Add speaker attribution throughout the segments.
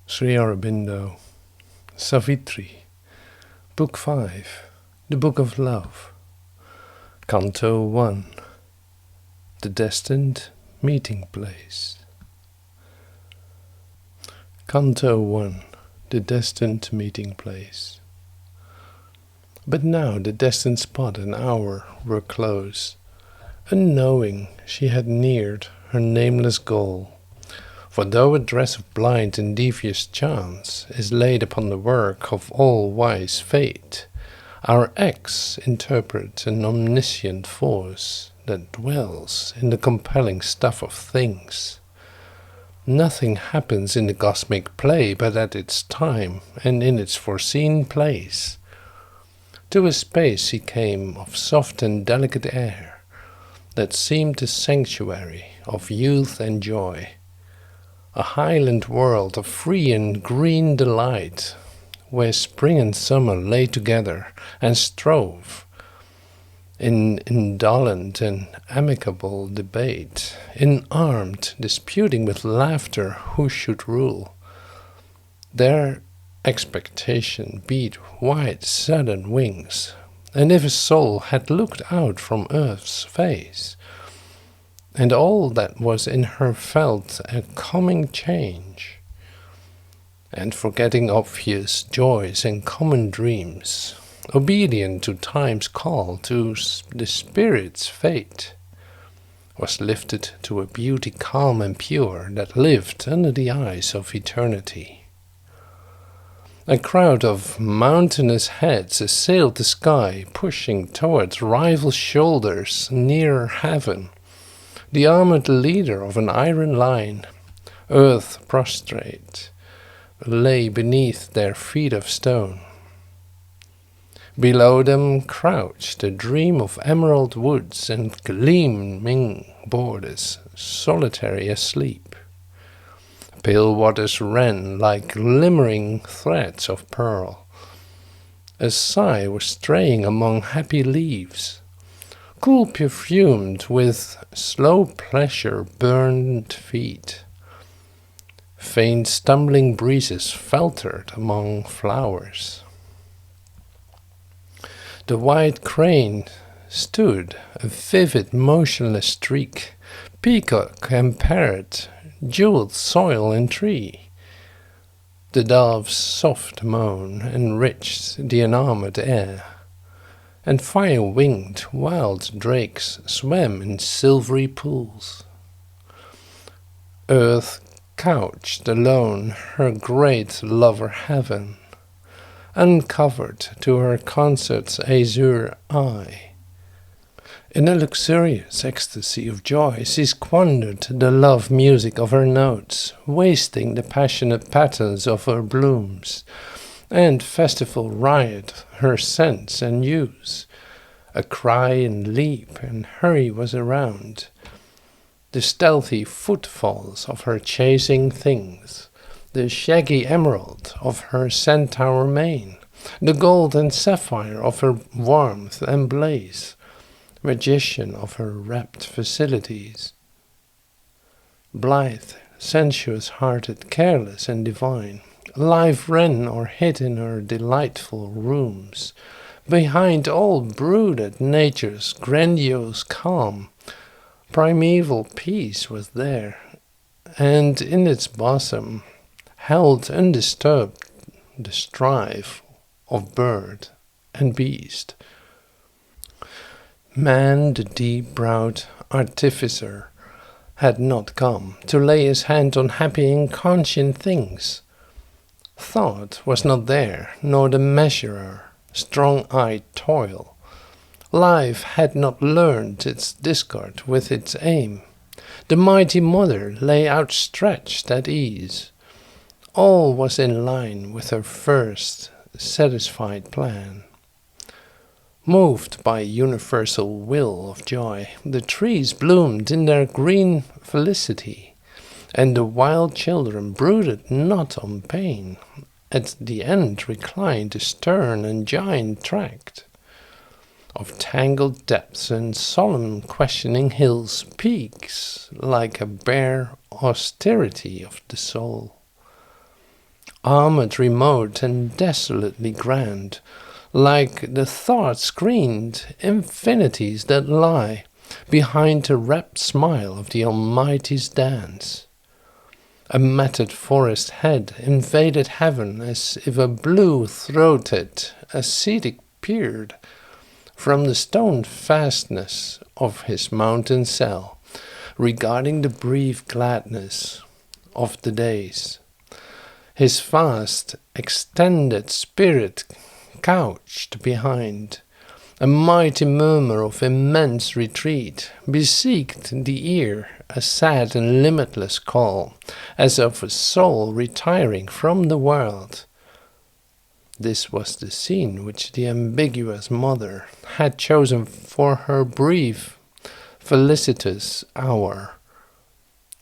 Speaker 1: Sri Aurobindo, Savitri, Book 5, The Book of Love, Canto 1, The Destined Meeting Place. Canto 1, The Destined Meeting Place. But now the destined spot and hour were close. Unknowing, she had neared her nameless goal. For though a dress of blind and devious chance is laid upon the work of all-wise fate, our acts interpret an omniscient force that dwells in the compelling stuff of things. Nothing happens in the cosmic play but at its time and in its foreseen place. To a space he came of soft and delicate air, that seemed the sanctuary of youth and joy. A highland world of free and green delight, where spring and summer lay together and strove, in indolent and amicable debate, in armed disputing with laughter who should rule. Their expectation beat wide sudden wings, and if a soul had looked out from earth's face, and all that was in her felt a coming change, and forgetting obvious joys and common dreams, obedient to time's call, to the spirit's fate, was lifted to a beauty calm and pure that lived under the eyes of eternity. A crowd of mountainous heads assailed the sky, pushing towards rival shoulders near heaven. The armored leader of an iron line, earth prostrate, lay beneath their feet of stone. Below them crouched a dream of emerald woods and gleaming borders, solitary asleep. Pale waters ran like glimmering threads of pearl. A sigh was straying among happy leaves. Cool perfumed with slow pleasure burned feet. Faint stumbling breezes faltered among flowers. The white crane stood, a vivid motionless streak, peacock and parrot, jeweled soil and tree. The dove's soft moan enriched the enamored air, and fire-winged wild drakes swam in silvery pools. Earth couched alone her great lover heaven, uncovered to her concert's azure eye. In a luxurious ecstasy of joy she squandered the love music of her notes, wasting the passionate patterns of her blooms, and festival riot her scents and hues. A cry and leap and hurry was around. The stealthy footfalls of her chasing things, the shaggy emerald of her centaur mane, the gold and sapphire of her warmth and blaze, magician of her rapt facilities. Blithe, sensuous-hearted, careless and divine, life ran or hid in her delightful rooms. Behind all brooded nature's grandiose calm, primeval peace was there, and in its bosom held undisturbed the strife of bird and beast. Man, the deep-browed artificer, had not come to lay his hand on happy inconscient things. Thought was not there, nor the measurer, strong-eyed toil. Life had not learned its discord with its aim. The mighty mother lay outstretched at ease. All was in line with her first satisfied plan. Moved by universal will of joy, the trees bloomed in their green felicity, and the wild children brooded not on pain. At the end reclined a stern and giant tract of tangled depths and solemn questioning hills, peaks like a bare austerity of the soul. armored, remote, and desolately grand, like the thought-screened infinities that lie behind the rapt smile of the Almighty's dance. A matted forest head invaded heaven as if a blue-throated ascetic peered from the stone fastness of his mountain cell, regarding the brief gladness of the days. His vast, extended spirit couched behind. A mighty murmur of immense retreat beseeked the ear, a sad and limitless call, as of a soul retiring from the world. This was the scene which the ambiguous mother had chosen for her brief, felicitous hour.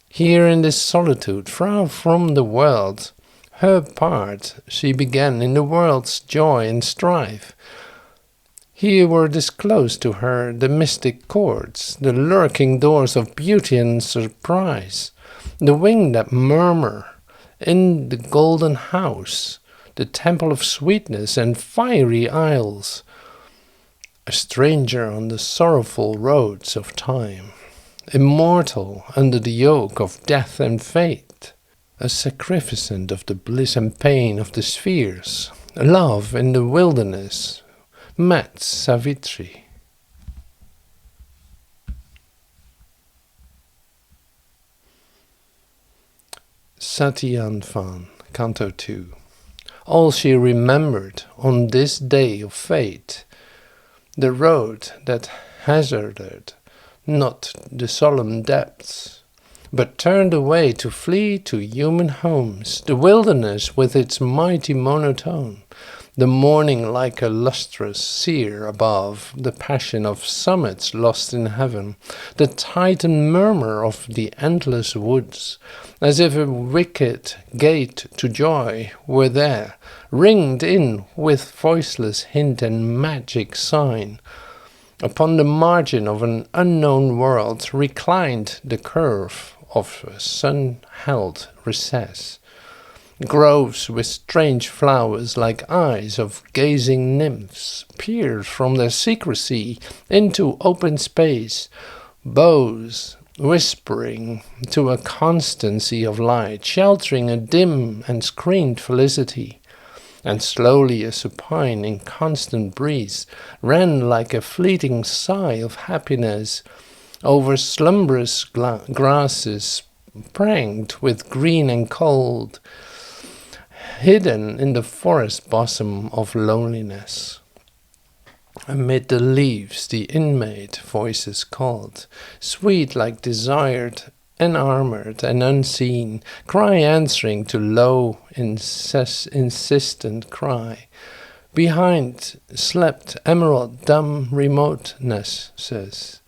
Speaker 1: Here in this solitude, far from the world, her part she began in the world's joy and strife. Here were disclosed to her the mystic chords, the lurking doors of beauty and surprise, the wing that murmur in the golden house, the temple of sweetness and fiery isles. A stranger on the sorrowful roads of time, immortal under the yoke of death and fate, a sacrificant of the bliss and pain of the spheres, love in the wilderness, met Savitri. Satyanvan, Canto 2. All she remembered on this day of fate, the road that hazarded not the solemn depths, but turned away to flee to human homes, the wilderness with its mighty monotone, the morning like a lustrous seer above, the passion of summits lost in heaven, the titan murmur of the endless woods, as if a wicket gate to joy were there, ringed in with voiceless hint and magic sign. Upon the margin of an unknown world reclined the curve of a sun-held recess. Groves with strange flowers like eyes of gazing nymphs peered from their secrecy into open space, boughs whispering to a constancy of light, sheltering a dim and screened felicity. And slowly a supine, inconstant breeze ran like a fleeting sigh of happiness over slumberous grasses pranked with green and cold, hidden in the forest bosom of loneliness. Amid the leaves the inmate voices called, sweet like desired, enarmored and unseen, cry answering to low, insistent cry. Behind slept emerald dumb remotenesses,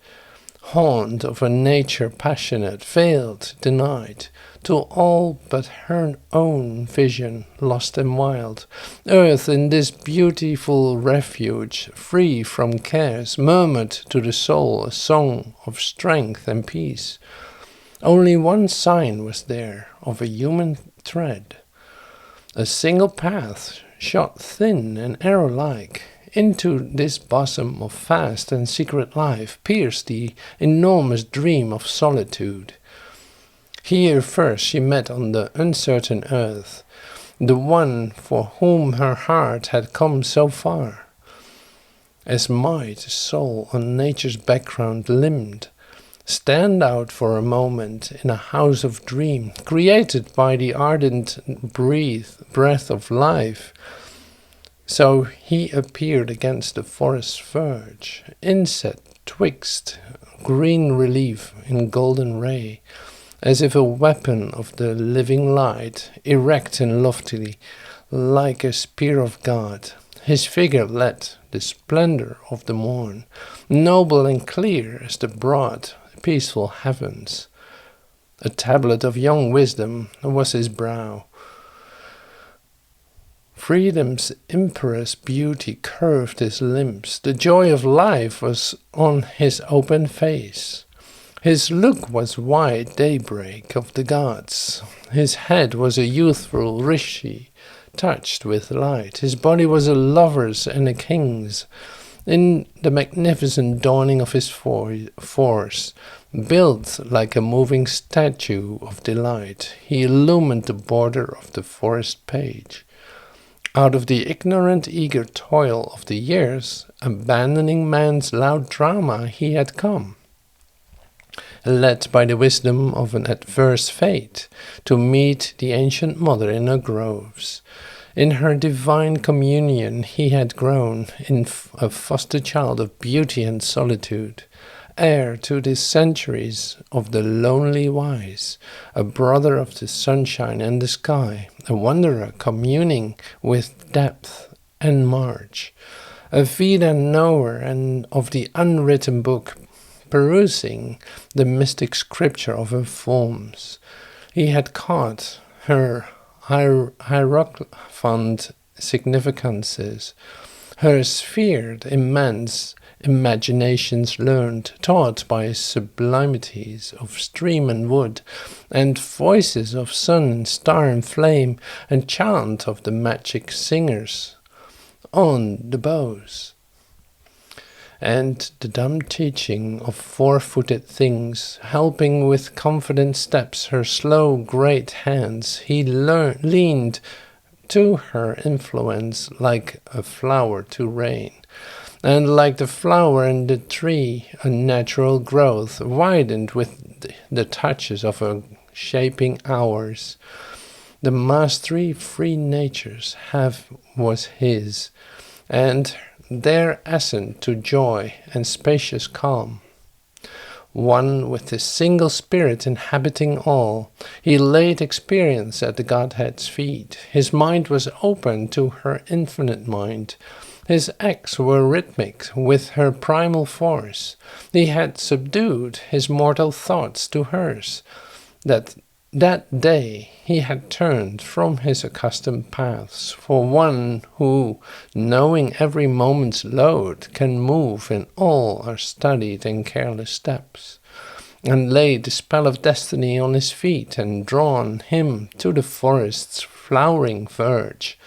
Speaker 1: haunt of a nature passionate, veiled, denied, to all but her own vision, lost and wild. Earth in this beautiful refuge, free from cares, murmured to the soul a song of strength and peace. Only one sign was there of a human tread. A single path shot thin and arrow-like into this bosom of vast and secret life, pierced the enormous dream of solitude. Here first she met on the uncertain earth, the one for whom her heart had come so far. As might a soul on nature's background limned, stand out for a moment in a house of dream, created by the ardent breath of life. So he appeared against the forest's verge, inset twixt green relief in golden ray, as if a weapon of the living light, erect and loftily, like a spear of God. His figure led the splendor of the morn, noble and clear as the broad, peaceful heavens. A tablet of young wisdom was his brow. Freedom's imperious beauty curved his limbs. The joy of life was on his open face. His look was wide daybreak of the gods. His head was a youthful rishi, touched with light. His body was a lover's and a king's. In the magnificent dawning of his force, built like a moving statue of delight, he illumined the border of the forest page. Out of the ignorant, eager toil of the years, abandoning man's loud drama, he had come, led by the wisdom of an adverse fate, to meet the ancient mother in her groves. In her divine communion he had grown, in a foster child of beauty and solitude, heir to the centuries of the lonely wise, a brother of the sunshine and the sky, a wanderer communing with depth and march, a Veda knower and of the unwritten book, perusing the mystic scripture of her forms. He had caught her hierophant significances, her sphered immense imaginations learned, taught by sublimities of stream and wood, and voices of sun and star and flame, and chant of the magic singers on the bows. And the dumb teaching of four-footed things, helping with confident steps her slow great hands, he leaned to her influence like a flower to rain, and like the flower in the tree, a natural growth, widened with the touches of her shaping hours. The mastery free natures was his, and their ascent to joy and spacious calm. One with the single spirit inhabiting all, he laid experience at the Godhead's feet. His mind was open to her infinite mind. His acts were rhythmic with her primal force. He had subdued his mortal thoughts to hers. That day he had turned from his accustomed paths for one who, knowing every moment's load, can move in all our studied and careless steps, and laid the spell of destiny on his feet and drawn him to the forest's flowering verge.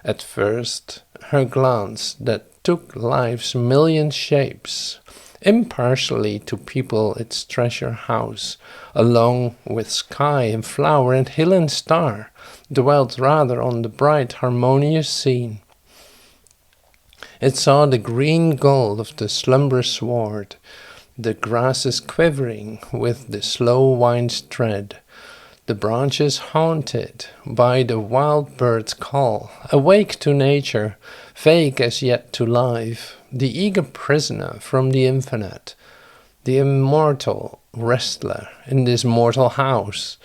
Speaker 1: At first, her glance that took life's million shapes, impartially to people its treasure house, along with sky and flower and hill and star, dwelt rather on the bright harmonious scene. It saw the green gold of the slumberous sward, the grasses quivering with the slow wind's tread, the branches haunted by the wild bird's call, awake to nature, vague as yet to life, the eager prisoner from the infinite, the immortal wrestler in this mortal house.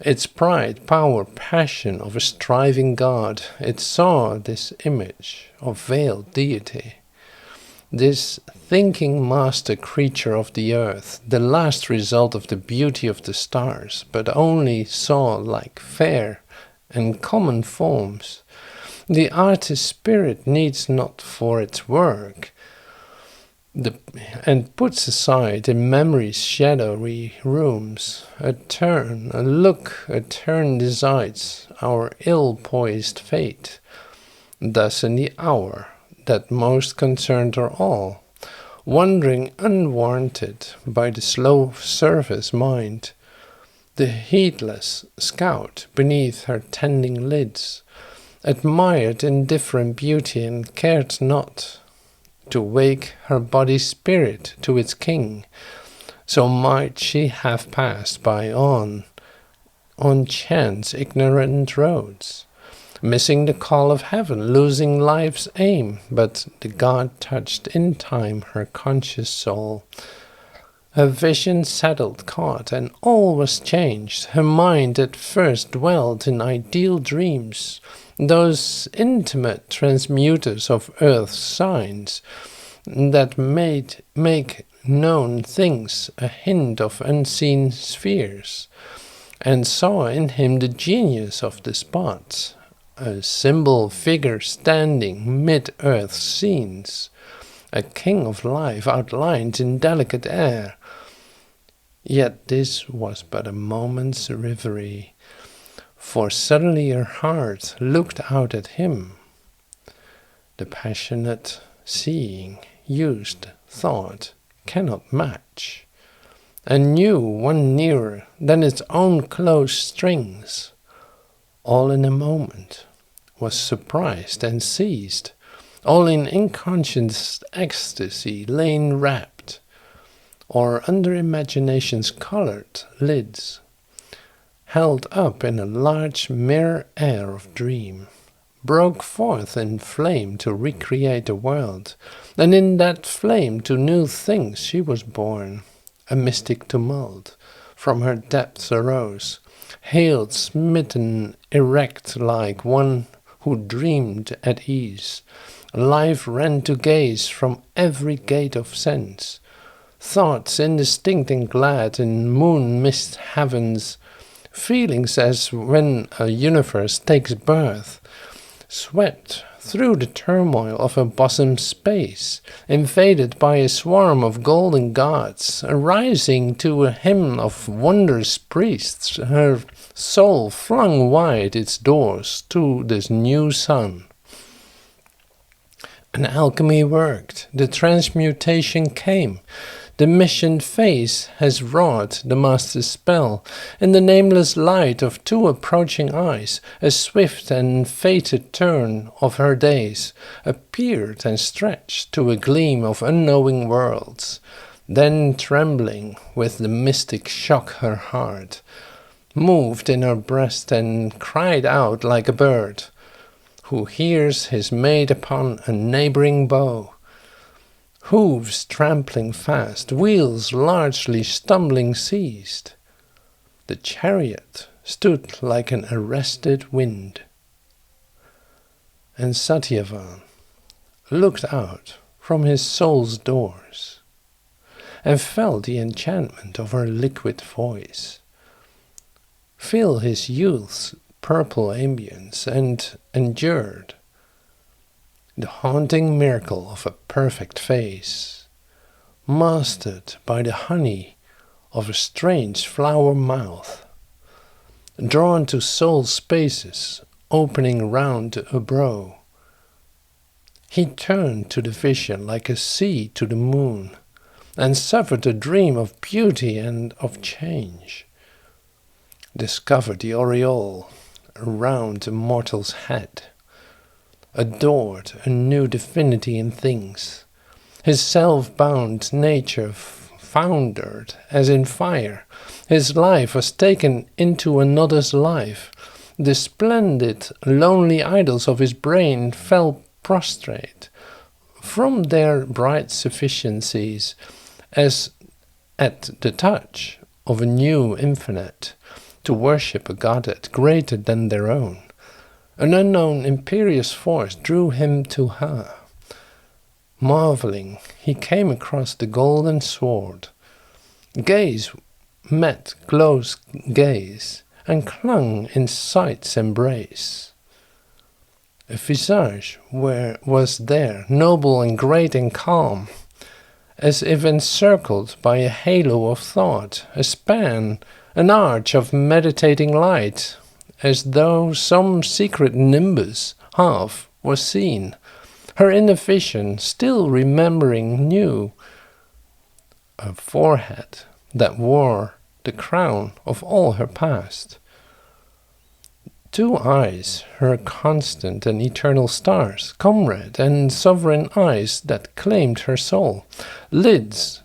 Speaker 1: Its pride, power, passion of a striving God, it saw this image of veiled deity, this thinking master creature of the earth, the last result of the beauty of the stars, but only saw like fair and common forms. The artist's spirit needs not for its work, and puts aside in memory's shadowy rooms a turn decides our ill-poised fate. Thus in the hour that most concerned her all, wandering unwarranted by the slow surface mind, the heedless scout beneath her tending lids admired indifferent beauty and cared not to wake her body's spirit to its king. So might she have passed by on chance ignorant roads, missing the call of heaven, losing life's aim, but the God touched in time her conscious soul. Her vision settled, caught, and all was changed. Her mind at first dwelt in ideal dreams, those intimate transmuters of earth's signs that make known things a hint of unseen spheres, and saw in him the genius of the spots, a symbol figure standing mid-earth's scenes, a king of life outlined in delicate air. Yet this was but a moment's reverie, For suddenly her heart looked out at him. The passionate seeing, used thought cannot match, and knew one nearer than its own close strings. All in a moment was surprised and seized, all in inconscious ecstasy lain wrapped, or under imagination's coloured lids, held up in a large mirror air of dream, broke forth in flame to recreate the world, and in that flame to new things she was born. A mystic tumult from her depths arose, hailed, smitten, erect like one who dreamed at ease. Life ran to gaze from every gate of sense. Thoughts indistinct and glad in moon-mist heavens, feelings as when a universe takes birth, swept through the turmoil of her bosom space, invaded by a swarm of golden gods, arising to a hymn of wondrous priests, her soul flung wide its doors to this new sun. An alchemy worked, the transmutation came. The mission phase has wrought the master's spell. In the nameless light of two approaching eyes, a swift and fated turn of her days appeared and stretched to a gleam of unknowing worlds. Then trembling with the mystic shock her heart moved in her breast and cried out like a bird who hears his mate upon a neighboring bough. Hooves trampling fast, wheels largely stumbling ceased. The chariot stood like an arrested wind. And Satyavan looked out from his soul's doors and felt the enchantment of her liquid voice, feel his youth's purple ambience, and endured the haunting miracle of a perfect face, mastered by the honey of a strange flower mouth, drawn to soul spaces opening round a brow. He turned to the vision like a sea to the moon, and suffered a dream of beauty and of change, discovered the aureole around a mortal's head, adored a new divinity in things. His self-bound nature foundered as in fire. His life was taken into another's life. The splendid, lonely idols of his brain fell prostrate from their bright sufficiencies as at the touch of a new infinite, to worship a godhead greater than their own. An unknown imperious force drew him to her. Marveling, he came across the golden sword. Gaze met close gaze, and clung in sight's embrace. A visage was there, noble and great and calm, as if encircled by a halo of thought, a span, an arch of meditating light, as though some secret nimbus half was seen. Her inner vision, still remembering, knew a forehead that wore the crown of all her past. Two eyes, her constant and eternal stars, comrade and sovereign eyes that claimed her soul. Lids,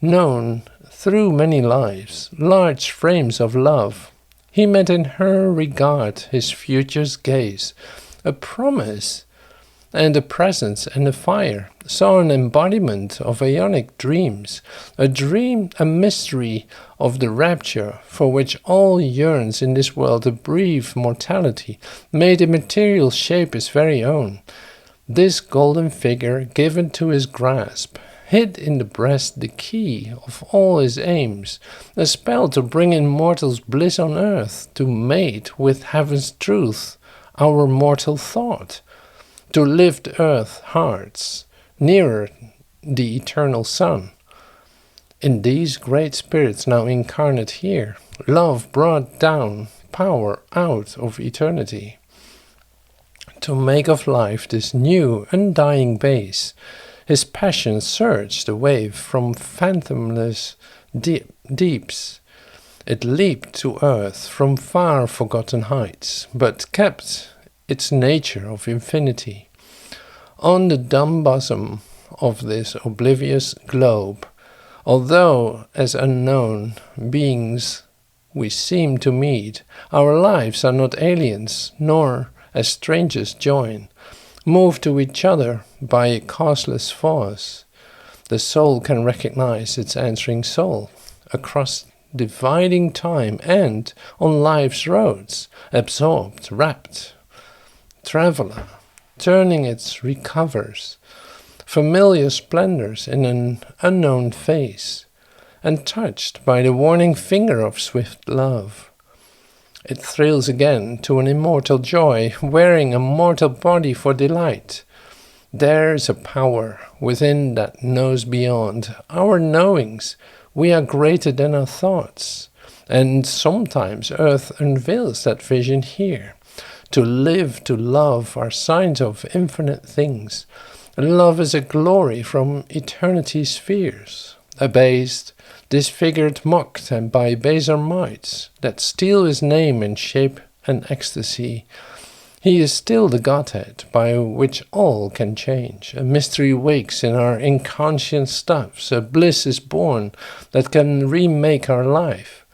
Speaker 1: known through many lives, large frames of love. He met in her regard his future's gaze, a promise and a presence and a fire, saw an embodiment of Ionic dreams, a dream, a mystery of the rapture for which all yearns in this world, a brief mortality, made a material shape his very own. This golden figure, given to his grasp, hid in the breast the key of all his aims, a spell to bring in mortals bliss on earth, to mate with heaven's truth our mortal thought, to lift earth's hearts nearer the eternal sun. In these great spirits now incarnate here, love brought down power out of eternity, to make of life this new, undying base. His passion surged a wave from fathomless deeps. It leaped to earth from far forgotten heights, but kept its nature of infinity. On the dumb bosom of this oblivious globe, although as unknown beings we seem to meet, our lives are not aliens, nor as strangers join, moved to each other by a causeless force. The soul can recognize its answering soul across dividing time and on life's roads, absorbed, rapt, traveler, turning its recovers, familiar splendors in an unknown face, and touched by the warning finger of swift love. It thrills again to an immortal joy, wearing a mortal body for delight. There is a power within that knows beyond our knowings. We are greater than our thoughts, and sometimes earth unveils that vision here. To live, to love are signs of infinite things. Love is a glory from eternity's spheres, abased, disfigured, mocked, and by baser mites that steal his name in shape and ecstasy. He is still the Godhead by which all can change. A mystery wakes in our inconscient stuffs. A bliss is born that can remake our life.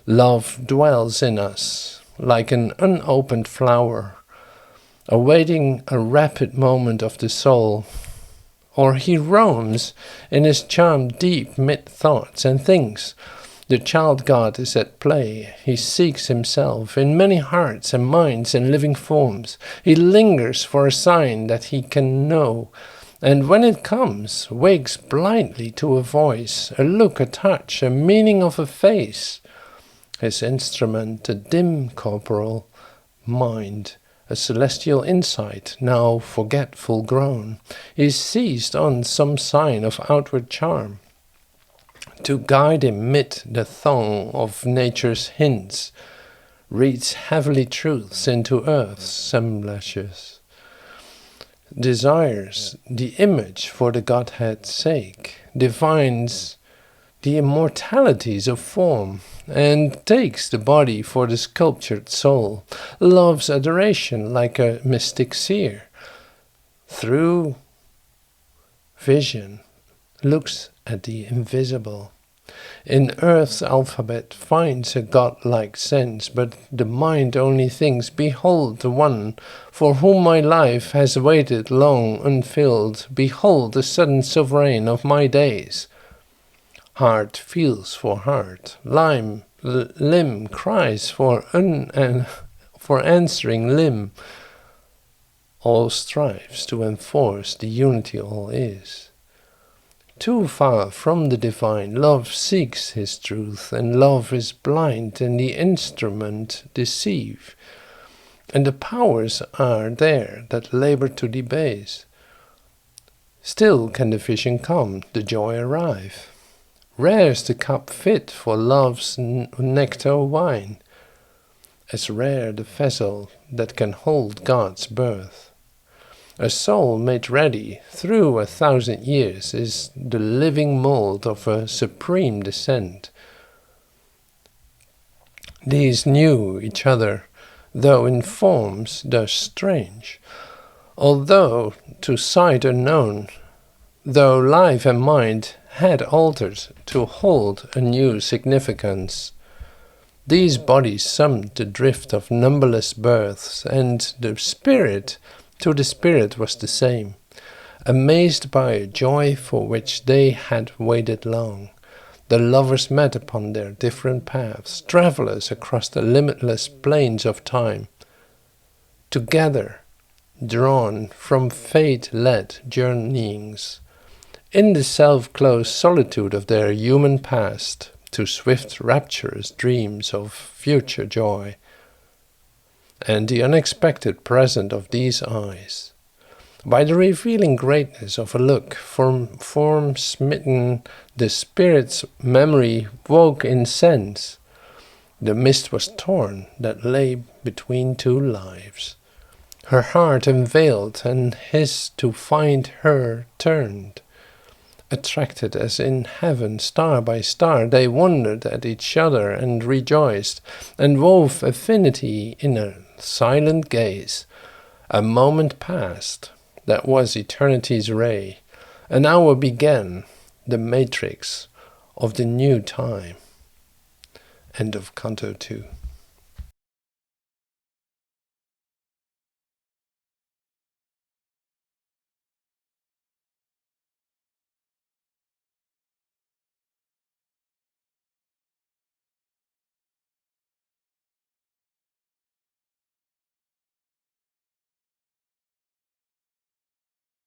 Speaker 1: Love dwells in us like an unopened flower, awaiting a rapid moment of the soul. Or he roams in his charm deep mid thoughts and things. The child God is at play. He seeks himself in many hearts and minds and living forms. He lingers for a sign that he can know, and when it comes, wakes blindly to a voice, a look, a touch, a meaning of a face. His instrument, a dim corporal mind, a celestial insight, now forgetful grown, is seized on some sign of outward charm, to guide him mid the throng of nature's hints, reads heavenly truths into earth's semblances, desires the image for the Godhead's sake, divines the immortalities of form, and takes the body for the sculptured soul, loves adoration like a mystic seer. Through vision looks at the invisible. In earth's alphabet finds a godlike sense, but the mind only thinks, behold the one for whom my life has waited long unfilled, behold the sudden sovereign of my days. Heart feels for heart, limb cries for answering limb. All strives to enforce the unity all is. Too far from the divine, love seeks his truth, and love is blind, and the instrument deceive. And the powers are there that labor to debase. Still can the vision come, the joy arrive. Rare's the cup fit for love's nectar wine, as rare the vessel that can hold God's birth. A soul made ready through 1,000 years is the living mold of a supreme descent. These knew each other, though in forms thus strange, although to sight unknown, though life and mind had altered to hold a new significance. These bodies summed the drift of numberless births, and the spirit to the spirit was the same, amazed by a joy for which they had waited long. The lovers met upon their different paths, travelers across the limitless plains of time, together, drawn from fate-led journeyings, in the self-closed solitude of their human past, to swift rapturous dreams of future joy, and the unexpected present of these eyes. By the revealing greatness of a look, from form smitten, the spirit's memory woke in sense. The mist was torn that lay between two lives. Her heart unveiled, and his to find her turned. Attracted as in heaven, star by star, they wondered at each other and rejoiced, and wove affinity in a silent gaze. A moment passed, that was eternity's ray. An hour began, the matrix of the new time. End of Canto 2.